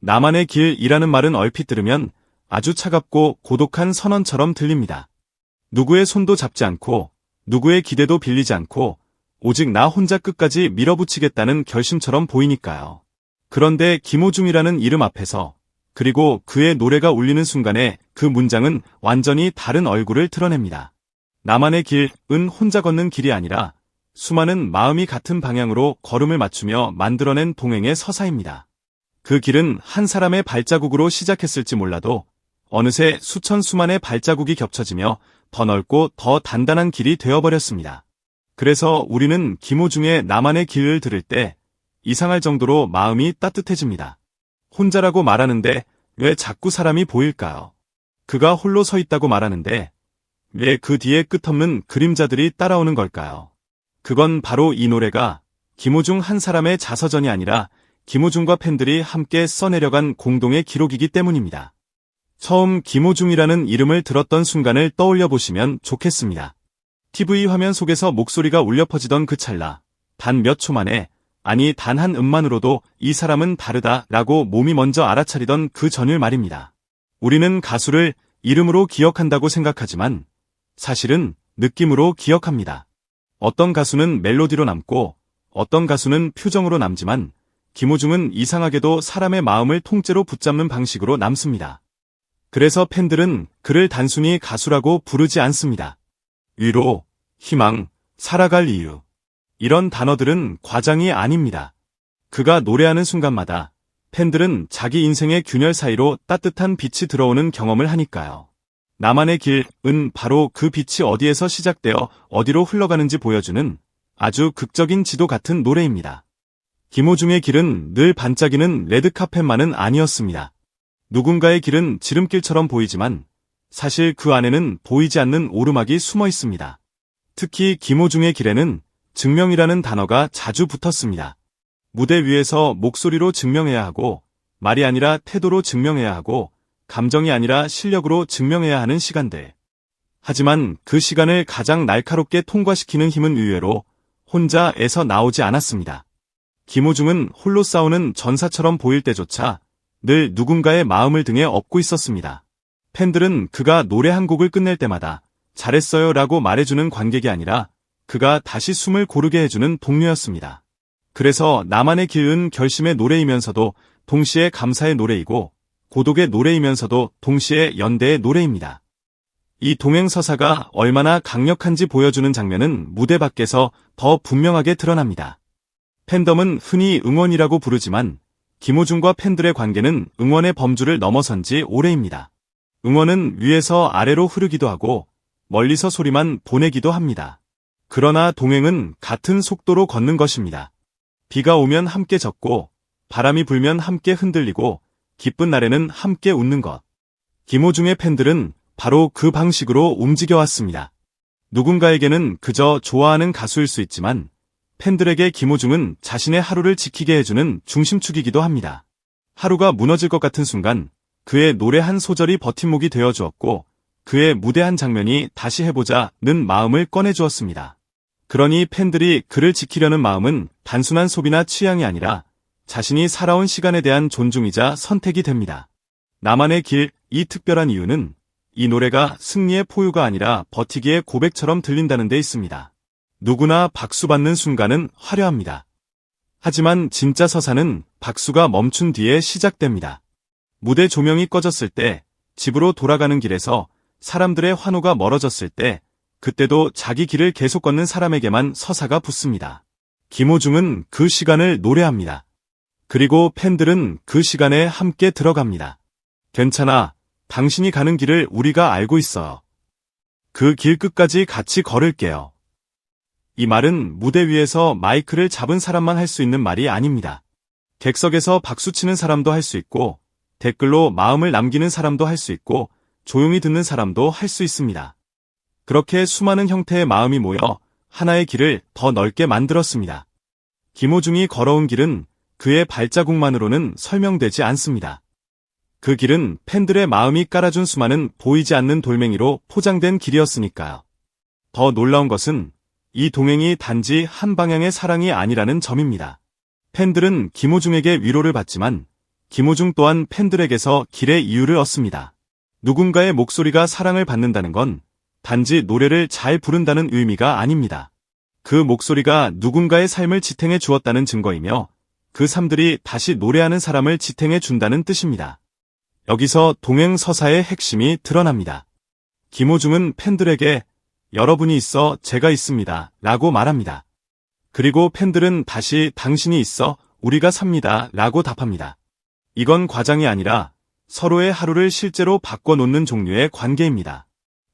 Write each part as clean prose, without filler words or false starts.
나만의 길이라는 말은 얼핏 들으면 아주 차갑고 고독한 선언처럼 들립니다. 누구의 손도 잡지 않고 누구의 기대도 빌리지 않고 오직 나 혼자 끝까지 밀어붙이겠다는 결심처럼 보이니까요. 그런데 김호중이라는 이름 앞에서 그리고 그의 노래가 울리는 순간에 그 문장은 완전히 다른 얼굴을 드러냅니다. 나만의 길은 혼자 걷는 길이 아니라 수많은 마음이 같은 방향으로 걸음을 맞추며 만들어낸 동행의 서사입니다. 그 길은 한 사람의 발자국으로 시작했을지 몰라도 어느새 수천수만의 발자국이 겹쳐지며 더 넓고 더 단단한 길이 되어버렸습니다. 그래서 우리는 김호중의 나만의 길을 들을 때 이상할 정도로 마음이 따뜻해집니다. 혼자라고 말하는데 왜 자꾸 사람이 보일까요? 그가 홀로 서 있다고 말하는데 왜 그 뒤에 끝없는 그림자들이 따라오는 걸까요? 그건 바로 이 노래가 김호중 한 사람의 자서전이 아니라 김호중과 팬들이 함께 써내려간 공동의 기록이기 때문입니다. 처음 김호중이라는 이름을 들었던 순간을 떠올려 보시면 좋겠습니다. TV 화면 속에서 목소리가 울려 퍼지던 그 찰나, 단 몇 초 만에, 아니 단 한 음만으로도 이 사람은 다르다라고 몸이 먼저 알아차리던 그 전일 말입니다. 우리는 가수를 이름으로 기억한다고 생각하지만 사실은 느낌으로 기억합니다. 어떤 가수는 멜로디로 남고 어떤 가수는 표정으로 남지만 김호중은 이상하게도 사람의 마음을 통째로 붙잡는 방식으로 남습니다. 그래서 팬들은 그를 단순히 가수라고 부르지 않습니다. 위로, 희망, 살아갈 이유. 이런 단어들은 과장이 아닙니다. 그가 노래하는 순간마다 팬들은 자기 인생의 균열 사이로 따뜻한 빛이 들어오는 경험을 하니까요. 나만의 길은 바로 그 빛이 어디에서 시작되어 어디로 흘러가는지 보여주는 아주 극적인 지도 같은 노래입니다. 김호중의 길은 늘 반짝이는 레드카펫만은 아니었습니다. 누군가의 길은 지름길처럼 보이지만 사실 그 안에는 보이지 않는 오르막이 숨어 있습니다. 특히 김호중의 길에는 증명이라는 단어가 자주 붙었습니다. 무대 위에서 목소리로 증명해야 하고 말이 아니라 태도로 증명해야 하고 감정이 아니라 실력으로 증명해야 하는 시간들. 하지만 그 시간을 가장 날카롭게 통과시키는 힘은 의외로 혼자에서 나오지 않았습니다. 김호중은 홀로 싸우는 전사처럼 보일 때조차 늘 누군가의 마음을 등에 업고 있었습니다. 팬들은 그가 노래 한 곡을 끝낼 때마다 잘했어요 라고 말해주는 관객이 아니라 그가 다시 숨을 고르게 해주는 동료였습니다. 그래서 나만의 길은 결심의 노래이면서도 동시에 감사의 노래이고 고독의 노래이면서도 동시에 연대의 노래입니다. 이 동행서사가 얼마나 강력한지 보여주는 장면은 무대 밖에서 더 분명하게 드러납니다. 팬덤은 흔히 응원이라고 부르지만 김호중과 팬들의 관계는 응원의 범주를 넘어선 지 오래입니다. 응원은 위에서 아래로 흐르기도 하고 멀리서 소리만 보내기도 합니다. 그러나 동행은 같은 속도로 걷는 것입니다. 비가 오면 함께 젖고 바람이 불면 함께 흔들리고 기쁜 날에는 함께 웃는 것. 김호중의 팬들은 바로 그 방식으로 움직여왔습니다. 누군가에게는 그저 좋아하는 가수일 수 있지만 팬들에게 김호중은 자신의 하루를 지키게 해주는 중심축이기도 합니다. 하루가 무너질 것 같은 순간 그의 노래 한 소절이 버팀목이 되어주었고 그의 무대 한 장면이 다시 해보자는 마음을 꺼내주었습니다. 그러니 팬들이 그를 지키려는 마음은 단순한 소비나 취향이 아니라 자신이 살아온 시간에 대한 존중이자 선택이 됩니다. 나만의 길, 이 특별한 이유는 이 노래가 승리의 포유가 아니라 버티기의 고백처럼 들린다는 데 있습니다. 누구나 박수 받는 순간은 화려합니다. 하지만 진짜 서사는 박수가 멈춘 뒤에 시작됩니다. 무대 조명이 꺼졌을 때, 집으로 돌아가는 길에서 사람들의 환호가 멀어졌을 때, 그때도 자기 길을 계속 걷는 사람에게만 서사가 붙습니다. 김호중은 그 시간을 노래합니다. 그리고 팬들은 그 시간에 함께 들어갑니다. 괜찮아, 당신이 가는 길을 우리가 알고 있어요. 그 길 끝까지 같이 걸을게요. 이 말은 무대 위에서 마이크를 잡은 사람만 할 수 있는 말이 아닙니다. 객석에서 박수치는 사람도 할 수 있고 댓글로 마음을 남기는 사람도 할 수 있고 조용히 듣는 사람도 할 수 있습니다. 그렇게 수많은 형태의 마음이 모여 하나의 길을 더 넓게 만들었습니다. 김호중이 걸어온 길은 그의 발자국만으로는 설명되지 않습니다. 그 길은 팬들의 마음이 깔아준 수많은 보이지 않는 돌멩이로 포장된 길이었으니까요. 더 놀라운 것은 이 동행이 단지 한 방향의 사랑이 아니라는 점입니다. 팬들은 김호중에게 위로를 받지만 김호중 또한 팬들에게서 길의 이유를 얻습니다. 누군가의 목소리가 사랑을 받는다는 건 단지 노래를 잘 부른다는 의미가 아닙니다. 그 목소리가 누군가의 삶을 지탱해 주었다는 증거이며 그 삶들이 다시 노래하는 사람을 지탱해 준다는 뜻입니다. 여기서 동행서사의 핵심이 드러납니다. 김호중은 팬들에게 여러분이 있어 제가 있습니다 라고 말합니다. 그리고 팬들은 다시 당신이 있어 우리가 삽니다 라고 답합니다. 이건 과장이 아니라 서로의 하루를 실제로 바꿔놓는 종류의 관계입니다.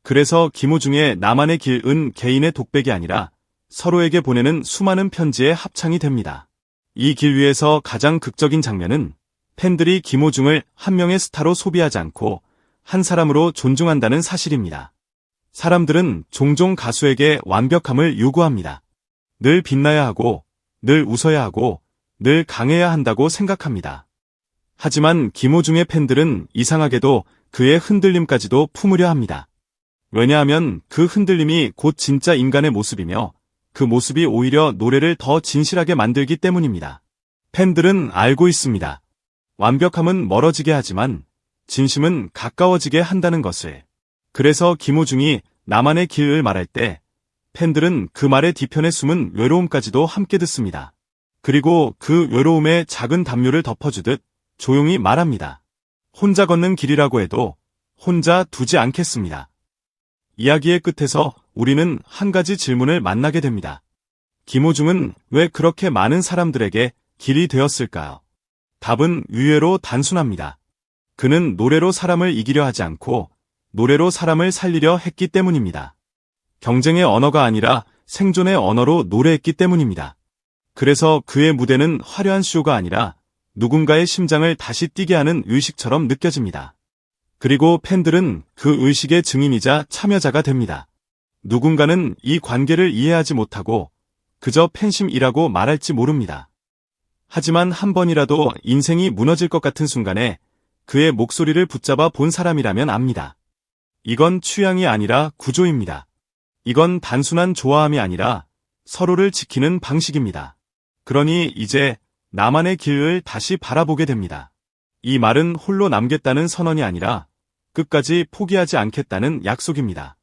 그래서 김호중의 나만의 길은 개인의 독백이 아니라 서로에게 보내는 수많은 편지의 합창이 됩니다. 이 길 위에서 가장 극적인 장면은 팬들이 김호중을 한 명의 스타로 소비하지 않고 한 사람으로 존중한다는 사실입니다. 사람들은 종종 가수에게 완벽함을 요구합니다. 늘 빛나야 하고, 늘 웃어야 하고, 늘 강해야 한다고 생각합니다. 하지만 김호중의 팬들은 이상하게도 그의 흔들림까지도 품으려 합니다. 왜냐하면 그 흔들림이 곧 진짜 인간의 모습이며 그 모습이 오히려 노래를 더 진실하게 만들기 때문입니다. 팬들은 알고 있습니다. 완벽함은 멀어지게 하지만 진심은 가까워지게 한다는 것을. 그래서 김호중이 나만의 길을 말할 때 팬들은 그 말의 뒤편에 숨은 외로움까지도 함께 듣습니다. 그리고 그 외로움에 작은 담요를 덮어주듯 조용히 말합니다. 혼자 걷는 길이라고 해도 혼자 두지 않겠습니다. 이야기의 끝에서 우리는 한 가지 질문을 만나게 됩니다. 김호중은 왜 그렇게 많은 사람들에게 길이 되었을까요? 답은 의외로 단순합니다. 그는 노래로 사람을 이기려 하지 않고 노래로 사람을 살리려 했기 때문입니다. 경쟁의 언어가 아니라 생존의 언어로 노래했기 때문입니다. 그래서 그의 무대는 화려한 쇼가 아니라 누군가의 심장을 다시 뛰게 하는 의식처럼 느껴집니다. 그리고 팬들은 그 의식의 증인이자 참여자가 됩니다. 누군가는 이 관계를 이해하지 못하고 그저 팬심이라고 말할지 모릅니다. 하지만 한 번이라도 인생이 무너질 것 같은 순간에 그의 목소리를 붙잡아 본 사람이라면 압니다. 이건 취향이 아니라 구조입니다. 이건 단순한 좋아함이 아니라 서로를 지키는 방식입니다. 그러니 이제 나만의 길을 다시 바라보게 됩니다. 이 말은 홀로 남겠다는 선언이 아니라 끝까지 포기하지 않겠다는 약속입니다.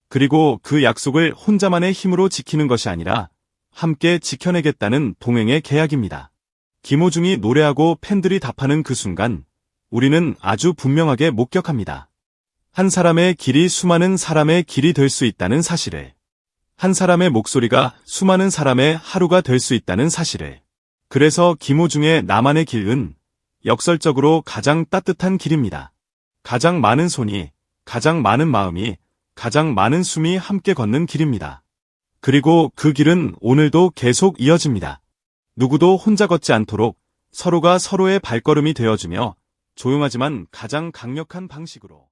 그리고 그 약속을 혼자만의 힘으로 지키는 것이 아니라 함께 지켜내겠다는 동행의 계약입니다. 김호중이 노래하고 팬들이 답하는 그 순간 우리는 아주 분명하게 목격합니다. 한 사람의 길이 수많은 사람의 길이 될 수 있다는 사실을. 한 사람의 목소리가 수많은 사람의 하루가 될 수 있다는 사실을. 그래서 김호중의 나만의 길은 역설적으로 가장 따뜻한 길입니다. 가장 많은 손이, 가장 많은 마음이, 가장 많은 숨이 함께 걷는 길입니다. 그리고 그 길은 오늘도 계속 이어집니다. 누구도 혼자 걷지 않도록 서로가 서로의 발걸음이 되어주며 조용하지만 가장 강력한 방식으로.